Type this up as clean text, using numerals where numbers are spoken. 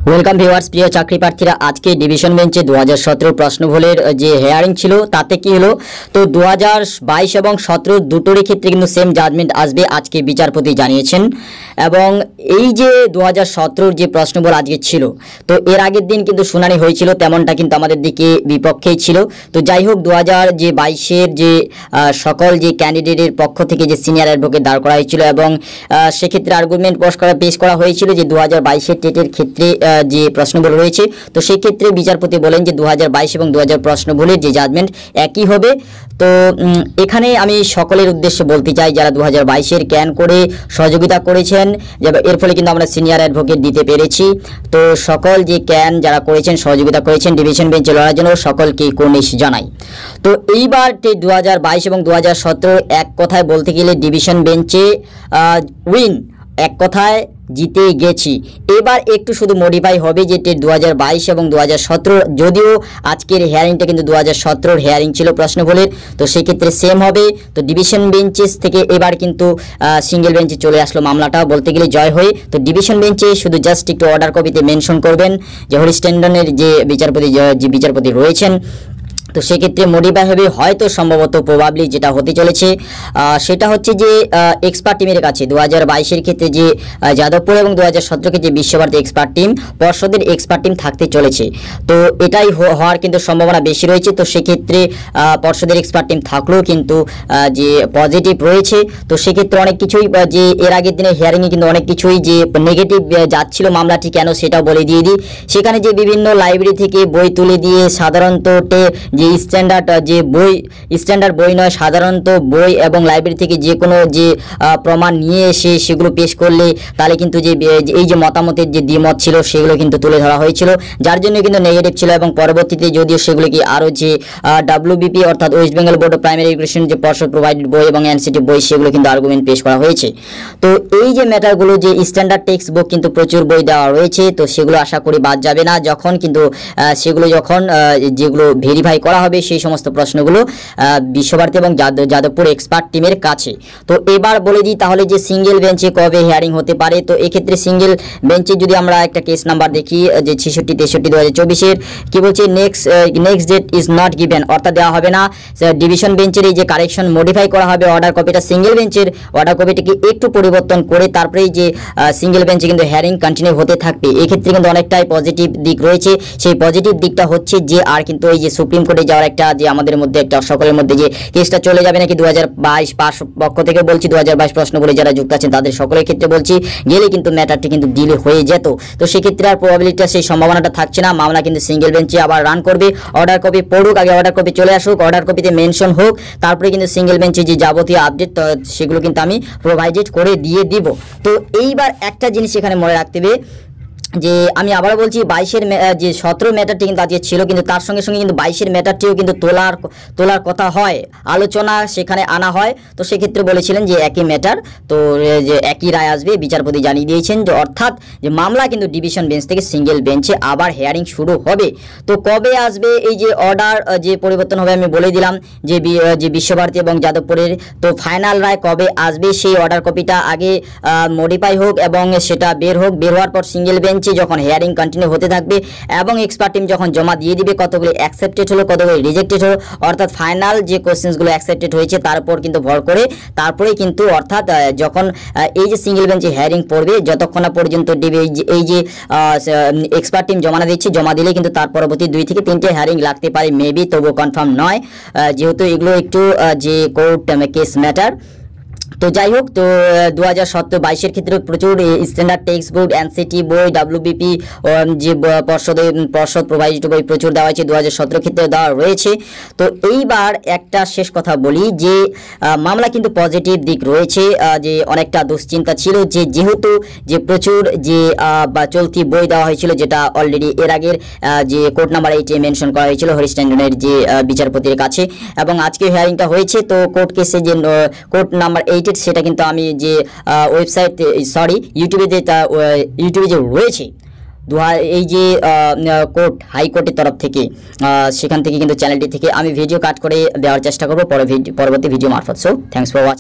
Welcome viewers, প্রিয় চাকরি প্রার্থীরা, আজকে ডিভিশন বেঞ্চে 2017 প্রশ্নভুলের যে হেয়ারিং ছিল তাতে কি হলো। তো 2022 এবং 17 দুটোরই ক্ষেত্রে কিন্তু সেম জাজমেন্ট আসবে, আজকে বিচারপতি জানিয়েছেন। এবং এই যে 2017 যে প্রশ্নভুল আজকে ছিল, তো এর আগের দিন কিন্তু শুনানি হয়েছিল, তেমনটা কিন্তু আমাদের দিকে বিপক্ষেই ছিল। তো যাই হোক, 2022-এর যে সকল যে ক্যান্ডিডেটের পক্ষ থেকে যে সিনিয়র অ্যাডভোকেট দাঁড় করা হয়েছিল এবং সেক্ষেত্রে আর্গুমেন্ট পেশ করা হয়েছিল যে 2022-এর টেটের ক্ষেত্রে যে প্রশ্নগুলো রয়েছে, তো সেই ক্ষেত্রে বিচারপতি বলেন যে 2022 এবং 2000 প্রশ্নগুলির যে জাজমেন্ট একই হবে। তো এখানে আমি সকলের উদ্দেশ্যে বলতে চাই, যারা 2022-এর ক্যান করে সহযোগিতা করেছেন, এর ফলে কিন্তু আমরা সিনিয়র অ্যাডভোকেট দিতে পেরেছি। তো সকল যে ক্যান যারা করেছেন, সহযোগিতা করেছেন ডিভিশন বেঞ্চে লড়ার জন্য, সকলকে কুর্নিশ জানাই। তো এইবার 2022 এবং 2017 এক কথায় বলতে গেলে ডিভিশন বেঞ্চে উইন, এক কথায় জিতে গেছি। এবার একটু শুধু মডিফাই হবে যে 2022 এবং 2017, যদিও আজকের হেয়ারিংটা কিন্তু 2017 হেয়ারিং ছিল প্রশ্নভুলের, তো সেক্ষেত্রে সেম হবে। তো ডিভিশন বেঞ্চেস থেকে এবার কিন্তু সিঙ্গেল বেঞ্চে চলে আসলো মামলাটা বলতে গেলে জয় হয়ে। তো ডিভিশন বেঞ্চে শুধু জাস্ট একটু অর্ডার কপিতে মেনশন করবেন যে হরিস্টেন্ডনের যে বিচারপতি রয়েছেন, তো সেক্ষেত্রে মডিফাই হবে হয়তো, সম্ভবত প্রবাবলি যেটা হতে চলেছে সেটা হচ্ছে যে এক্সপার্ট টিমের কাছে 2022-এর ক্ষেত্রে যে যাদবপুর এবং 2017-কে যে বিশ্বভারতী এক্সপার্ট টিম, পর্ষদের এক্সপার্ট টিম থাকতে চলেছে। তো এটাই হওয়ার কিন্তু সম্ভাবনা বেশি রয়েছে। তো সেক্ষেত্রে পর্ষদের এক্সপার্ট টিম থাকলেও কিন্তু যে পজিটিভ রয়েছে, তো সেক্ষেত্রে অনেক কিছুই যে এর আগের দিনের হিয়ারিংয়ে কিন্তু অনেক কিছুই যে নেগেটিভ যাচ্ছিল মামলাটি, কেন সেটাও বলে দিয়ে দিই। সেখানে যে বিভিন্ন লাইব্রেরি থেকে বই তুলে দিয়ে সাধারণত যে স্ট্যান্ডার্ড বই নয়, সাধারণত বই এবং লাইব্রেরি থেকে যে কোনো যে প্রমাণ নিয়ে এসে সেগুলো পেশ করলে তাহলে কিন্তু যে এই যে মতামতের যে দ্বিমত ছিল সেগুলো কিন্তু তুলে ধরা হয়েছিল, যার জন্য কিন্তু নেগেটিভ ছিল। এবং পরবর্তীতে যদিও সেগুলোকে আরও যে WBP অর্থাৎ West Bengal board of primary education যে পর্ষদ প্রোভাইডেড বই এবং এনসিটি বই, সেগুলো কিন্তু আর্গুমেন্ট পেশ করা হয়েছে। তো এই যে ম্যাটারগুলো, যে স্ট্যান্ডার্ড টেক্সট বুক কিন্তু প্রচুর বই দেওয়া রয়েছে, তো সেগুলো আশা করি বাদ যাবে না যখন কিন্তু সেগুলো যখন যেগুলো ভেরিফাই করা হবে সেই সমস্ত প্রশ্নগুলো বিশ্বভারতী এবং যাদবপুর এক্সপার্ট টিমের কাছে। তো এবার বলে দিই তাহলে যে সিঙ্গেল বেঞ্চে কবে হিয়ারিং হতে পারে। তো এক্ষেত্রে সিঙ্গেল বেঞ্চে যদি আমরা একটা কেস নাম্বার দেখি যে 66-63-2024-এর কি বলছে, next date is not given, অর্থাৎ দেওয়া হবে না। ডিভিশন বেঞ্চের এই যে কারেকশন মডিফাই করা হবে অর্ডার কপিটা, সিঙ্গেল বেঞ্চের অর্ডার কপিটাকে একটু পরিবর্তন করে তারপরেই যে সিঙ্গেল বেঞ্চে কিন্তু হিয়ারিং কন্টিনিউ হতে থাকবে। এক্ষেত্রে কিন্তু অনেকটাই পজিটিভ দিক রয়েছে। সেই পজিটিভ দিকটা হচ্ছে যে আর কিন্তু এই যে সুপ্রিম কোর্টে যাওয়ার একটা যে আমাদের মধ্যে একটা সকলের মধ্যে যে কেসটা চলে যাবে নাকি 2022 পক্ষ থেকে বলছি, 2022 প্রশ্ন বলে যারা যুক্ত আছেন তাদের সকলের ক্ষেত্রে বলছি, গেলে কিন্তু ম্যাটারটি কিন্তু ডিলে হয়ে যেত। তো সেক্ষেত্রে আর প্রবাবিলিটিটা, সেই সম্ভাবনাটা থাকছে না। মামলা কিন্তু সিঙ্গেল বেঞ্চে আবার রান করবে। অর্ডার কপি পড়ুক, আগে অর্ডার কপি চলে আসুক, অর্ডার কপিতে মেনশন হোক, তারপরে কিন্তু সিঙ্গেল বেঞ্চে যে যাবতীয় আপডেট সেগুলো কিন্তু আমি প্রোভাইডেড করে দিয়ে দিব। তো এইবার একটা জিনিস এখানে মনে রাখতে হবে যে আমি আবারও বলছি, 22-এর যে 17 ম্যাটারটি কিন্তু আজকে ছিল, কিন্তু তার সঙ্গে সঙ্গে কিন্তু 22-এর ম্যাটারটিও কিন্তু তোলার কথা হয়, আলোচনা সেখানে আনা হয়। তো সেক্ষেত্রে বলেছিলেন যে একই ম্যাটার, তো যে একই রায় আসবে, বিচারপতি জানিয়ে দিয়েছেন যে অর্থাৎ যে মামলা কিন্তু ডিভিশন বেঞ্চ থেকে সিঙ্গেল বেঞ্চে আবার হেয়ারিং শুরু হবে। তো কবে আসবে এই যে অর্ডার যে পরিবর্তন হবে, আমি বলে দিলাম যে বিশ্বভারতী এবং যাদবপুরের, তো ফাইনাল রায় কবে আসবে সেই অর্ডার কপিটা আগে মডিফাই হোক এবং সেটা বের হওয়ার পর সিঙ্গেল বেঞ্চ যখন হেয়ারিং কন্টিনিউ হতে থাকবে এবং এক্সপার্ট টিম যখন জমা দিয়ে দিবে কতগুলি অ্যাকসেপ্টেড হলো, কতগুলি রিজেক্টেড হলো, অর্থাৎ ফাইনাল যে কোশ্চেন্সগুলো অ্যাকসেপ্টেড হয়েছে তার উপর কিন্তু ভর করে তারপরেই কিন্তু অর্থাৎ যখন এই যে সিঙ্গেল বেঞ্চে হেয়ারিং পড়বে, যতক্ষণ না পর্যন্ত এই যে এক্সপার্ট টিম জমা দিচ্ছে, জমা দিলে কিন্তু তার পরবর্তী 2 থেকে 3টে হেয়ারিং লাগতে পারে মেবি, তবুও কনফার্ম নয় যেহেতু এগুলো একটু যে কোর্ট কেস ম্যাটার। তো যাই হোক, তো 2017-22-এর ক্ষেত্রে প্রচুর স্ট্যান্ডার্ড টেক্সট বুক, এনসিটি বই, WBP যে পর্ষদ প্রোভাইডেড বই প্রচুর দেওয়া হয়েছে, 2017 ক্ষেত্রে দেওয়া রয়েছে। তো এইবার একটা শেষ কথা বলি যে মামলা কিন্তু পজিটিভ দিক রয়েছে, যে অনেকটা দুশ্চিন্তা ছিল যে যেহেতু যে প্রচুর যে চলতি বই দেওয়া হয়েছিল, যেটা অলরেডি এর আগের যে কোর্ট নাম্বার 8-এ মেনশন করা হয়েছিল হরিস্টেন্ডনের যে বিচারপতির কাছে, এবং আজকে হিয়ারিংটা হয়েছে। তো কোর্ট কেসে যে কোর্ট নাম্বার 8 সেটা কিন্তু আমি যে ওয়েবসাইট ইউটিউবে যে রয়েছে এই যে হাইকোর্টের তরফ থেকে, সেখান থেকে কিন্তু চ্যানেলটি থেকে আমি ভিডিও কাট করে দেওয়ার চেষ্টা করবো পরবর্তী ভিডিও মারফত। So thanks for watching.